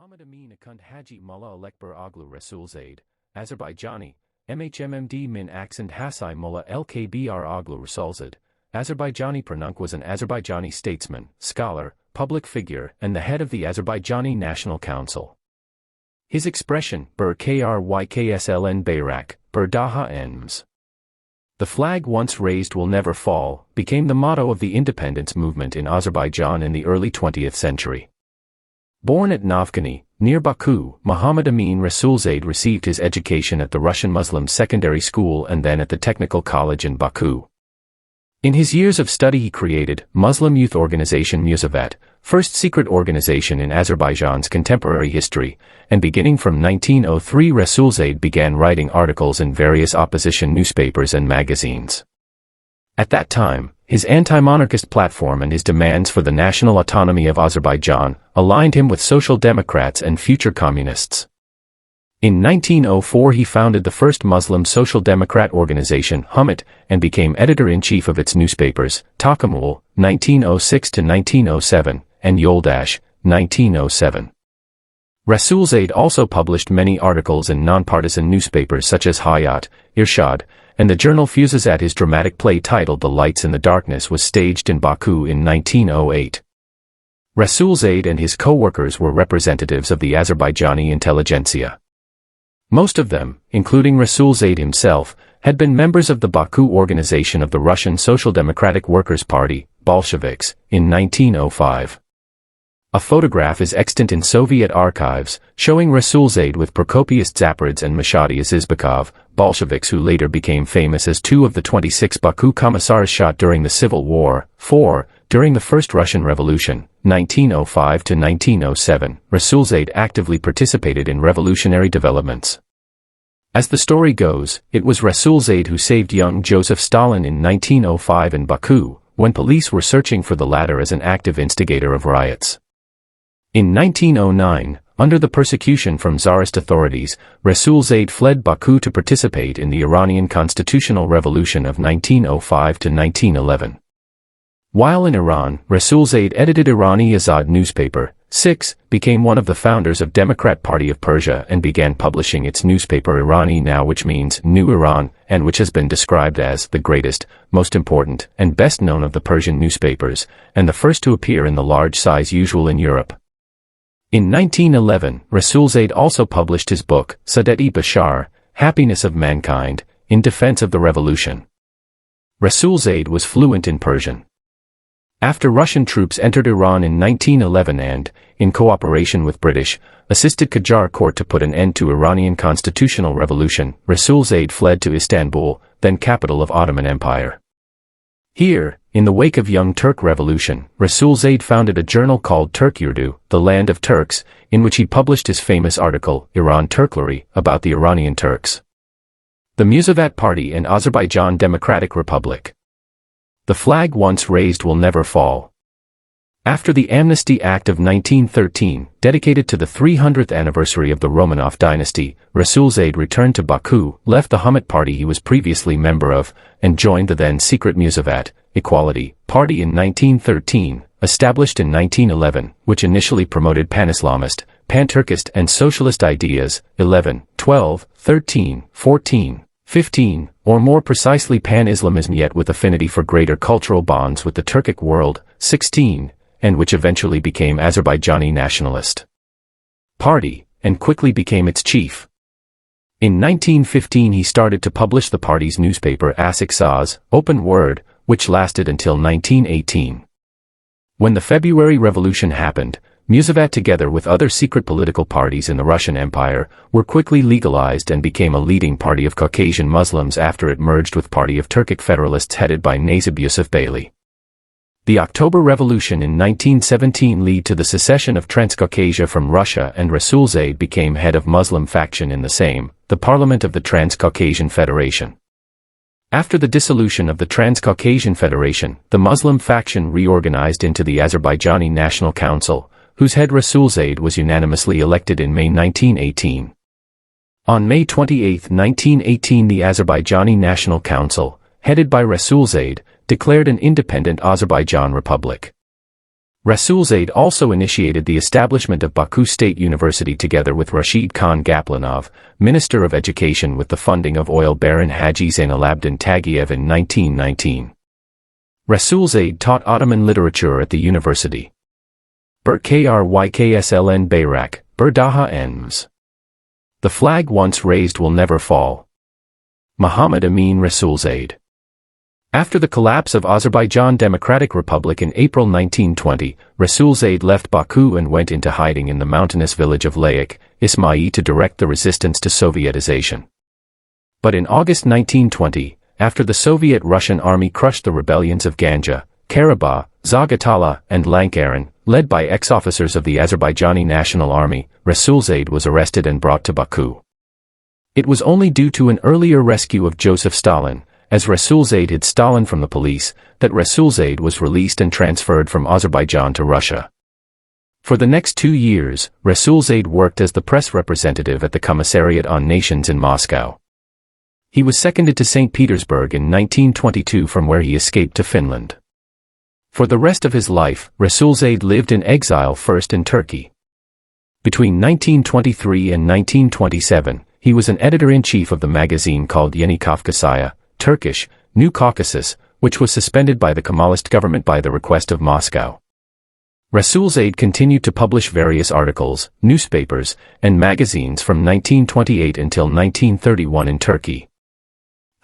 Mahammad Amin Akhund Haji Mulla Ələkbər oghlu Rasulzade, Azerbaijani, Məhəmməd min Akhund Haji Mulla Ələkbər oghlu Rasulzade. Azerbaijani Pranunk was an Azerbaijani statesman, scholar, public figure, and the head of the Azerbaijani National Council. His expression, "Ber kyryksln bayraq, ber daha, enməz. The flag once raised will never fall," became the motto of the independence movement in Azerbaijan in the early 20th century. Born at Novgorod, near Baku, Mahammad Amin Resulzade received his education at the Russian Muslim secondary school and then at the technical college in Baku. In his years of study he created Muslim youth organization Musavat, first secret organization in Azerbaijan's contemporary history, and beginning from 1903 Rasulzade began writing articles in various opposition newspapers and magazines. At that time, his anti-monarchist platform and his demands for the national autonomy of Azerbaijan aligned him with social democrats and future communists. In 1904 he founded the first Muslim social democrat organization, Məhəmməd, and became editor-in-chief of its newspapers, Takamul, 1906–1907, and Yoldash, 1907. Rasulzade also published many articles in non-partisan newspapers such as Hayat, Irshad, and the journal Fuzazat. His dramatic play titled The Lights in the Darkness was staged in Baku in 1908. Rasulzade and his co-workers were representatives of the Azerbaijani intelligentsia. Most of them, including Rasulzade himself, had been members of the Baku organization of the Russian Social Democratic Workers' Party, Bolsheviks, in 1905. A photograph is extant in Soviet archives, showing Rasulzade with Prokopius Zaporids and Mashadi Azizbekov, Bolsheviks who later became famous as two of the 26 Baku commissars shot during the Civil War. 4. During the First Russian Revolution, 1905–1907, Rasulzade actively participated in revolutionary developments. As the story goes, it was Rasulzade who saved young Joseph Stalin in 1905 in Baku, when police were searching for the latter as an active instigator of riots. In 1909, under the persecution from Tsarist authorities, Rasulzade fled Baku to participate in the Iranian constitutional revolution of 1905–1911. While in Iran, Rasulzade edited Irani Azad newspaper. 6. Became one of the founders of Democrat Party of Persia and began publishing its newspaper Irani Now, which means New Iran, and which has been described as the greatest, most important, and best known of the Persian newspapers, and the first to appear in the large size usual in Europe. In 1911, Rasulzade also published his book, Saadet-e-Bashar, Happiness of Mankind, in defense of the revolution. Rasulzade was fluent in Persian. After Russian troops entered Iran in 1911 and, in cooperation with British, assisted Qajar court to put an end to Iranian constitutional revolution, Rasulzade fled to Istanbul, then capital of Ottoman Empire. Here, in the wake of Young Turk Revolution, Rasulzade founded a journal called Turk-Urdu, the Land of Turks, in which he published his famous article, Iran Turklery, about the Iranian Turks. The Musavat Party and Azerbaijan Democratic Republic. The flag once raised will never fall. After the Amnesty Act of 1913, dedicated to the 300th anniversary of the Romanov dynasty, Rasulzade returned to Baku, left the Məhəmməd party he was previously member of, and joined the then secret Musavat Equality Party in 1913, established in 1911, which initially promoted pan-Islamist, pan-Turkist and socialist ideas. 11, 12, 13, 14, 15, or more precisely pan-Islamism, yet with affinity for greater cultural bonds with the Turkic world. 16, and which eventually became Azerbaijani Nationalist Party, and quickly became its chief. In 1915 he started to publish the party's newspaper Açık Söz, Open Word, which lasted until 1918. When the February Revolution happened, Musavat together with other secret political parties in the Russian Empire, were quickly legalized and became a leading party of Caucasian Muslims after it merged with Party of Turkic Federalists headed by Necip Yusuf Beyli. The October Revolution in 1917 led to the secession of Transcaucasia from Russia, and Rasulzade became head of Muslim faction in the same, the Parliament of the Transcaucasian Federation. After the dissolution of the Transcaucasian Federation, the Muslim faction reorganized into the Azerbaijani National Council, whose head Rasulzade was unanimously elected in May 1918. On May 28, 1918, the Azerbaijani National Council, headed by Rasulzade, declared an independent Azerbaijan Republic. Rasulzade also initiated the establishment of Baku State University together with Rashid Khan Gaplanov, Minister of Education, with the funding of oil baron Haji Zainalabdin Tagiev in 1919. Rasulzade taught Ottoman literature at the university. KyksLn bayraq, daha, enməz. The flag once raised will never fall. Mahammad Amin Resulzade. After the collapse of Azerbaijan Democratic Republic in April 1920, Rasulzade left Baku and went into hiding in the mountainous village of Ismail to direct the resistance to Sovietization. But in August 1920, after the Soviet-Russian army crushed the rebellions of Ganja, Karabakh, Zagatallah, and Lankaran, led by ex-officers of the Azerbaijani National Army, Rasulzade was arrested and brought to Baku. It was only due to an earlier rescue of Joseph Stalin, as Rasulzade hid Stalin from the police, that Rasulzade was released and transferred from Azerbaijan to Russia. For the next 2 years, Rasulzade worked as the press representative at the Commissariat on Nations in Moscow. He was seconded to St. Petersburg in 1922, from where he escaped to Finland. For the rest of his life, Rasulzade lived in exile, first in Turkey. Between 1923 and 1927, he was an editor-in-chief of the magazine called Yeni Kafkasya, Turkish, New Caucasus, which was suspended by the Kemalist government by the request of Moscow. Rasulzade continued to publish various articles, newspapers, and magazines from 1928 until 1931 in Turkey.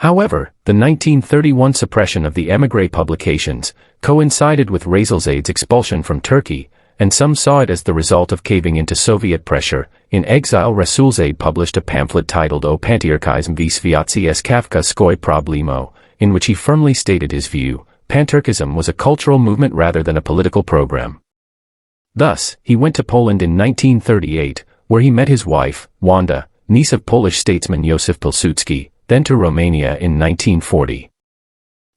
However, the 1931 suppression of the émigré publications coincided with Rasulzade's expulsion from Turkey, and some saw it as the result of caving into Soviet pressure. In exile, Rasulzade published a pamphlet titled O Panturkizm v Sviatsi Kafkaskoy Problemo, in which he firmly stated his view: Panturkism was a cultural movement rather than a political program. Thus, he went to Poland in 1938, where he met his wife, Wanda, niece of Polish statesman Józef Pilsudski, then to Romania in 1940.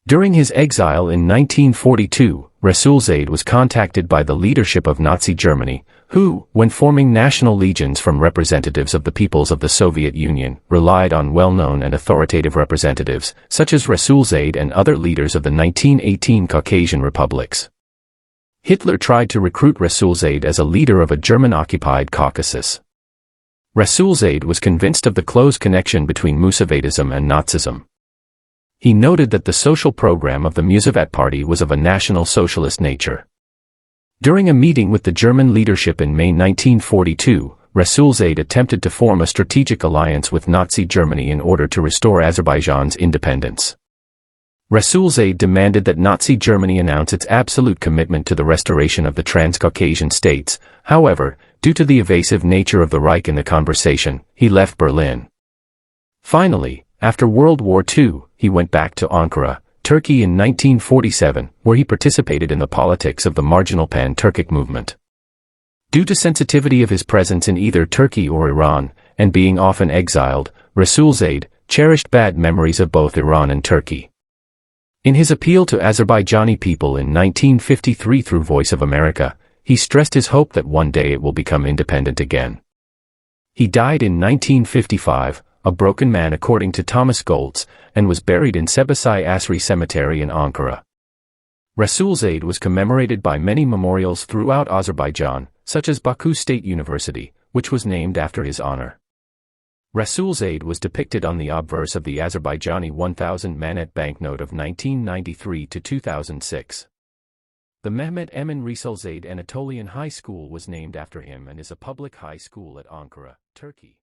During his exile in 1942, Rasulzade was contacted by the leadership of Nazi Germany, who, when forming national legions from representatives of the peoples of the Soviet Union, relied on well-known and authoritative representatives, such as Rasulzade and other leaders of the 1918 Caucasian republics. Hitler tried to recruit Rasulzade as a leader of a German-occupied Caucasus. Rasulzade was convinced of the close connection between Musavadism and Nazism. He noted that the social program of the Musavat Party was of a National Socialist nature. During a meeting with the German leadership in May 1942, Rasulzade attempted to form a strategic alliance with Nazi Germany in order to restore Azerbaijan's independence. Rasulzade demanded that Nazi Germany announce its absolute commitment to the restoration of the Transcaucasian states. However, due to the evasive nature of the Reich in the conversation, he left Berlin. Finally, after World War II, he went back to Ankara, Turkey in 1947, where he participated in the politics of the marginal pan-Turkic movement. Due to sensitivity of his presence in either Turkey or Iran, and being often exiled, Rasulzade cherished bad memories of both Iran and Turkey. In his appeal to Azerbaijani people in 1953 through Voice of America, he stressed his hope that one day it will become independent again. He died in 1955, a broken man according to Thomas Goltz, and was buried in Sebasay Asri Cemetery in Ankara. Rasulzade was commemorated by many memorials throughout Azerbaijan, such as Baku State University, which was named after his honor. Rasulzade was depicted on the obverse of the Azerbaijani 1,000 manet banknote of 1993 to 2006. The Mehmed Emin Resulzade Anatolian High School was named after him and is a public high school at Ankara, Turkey.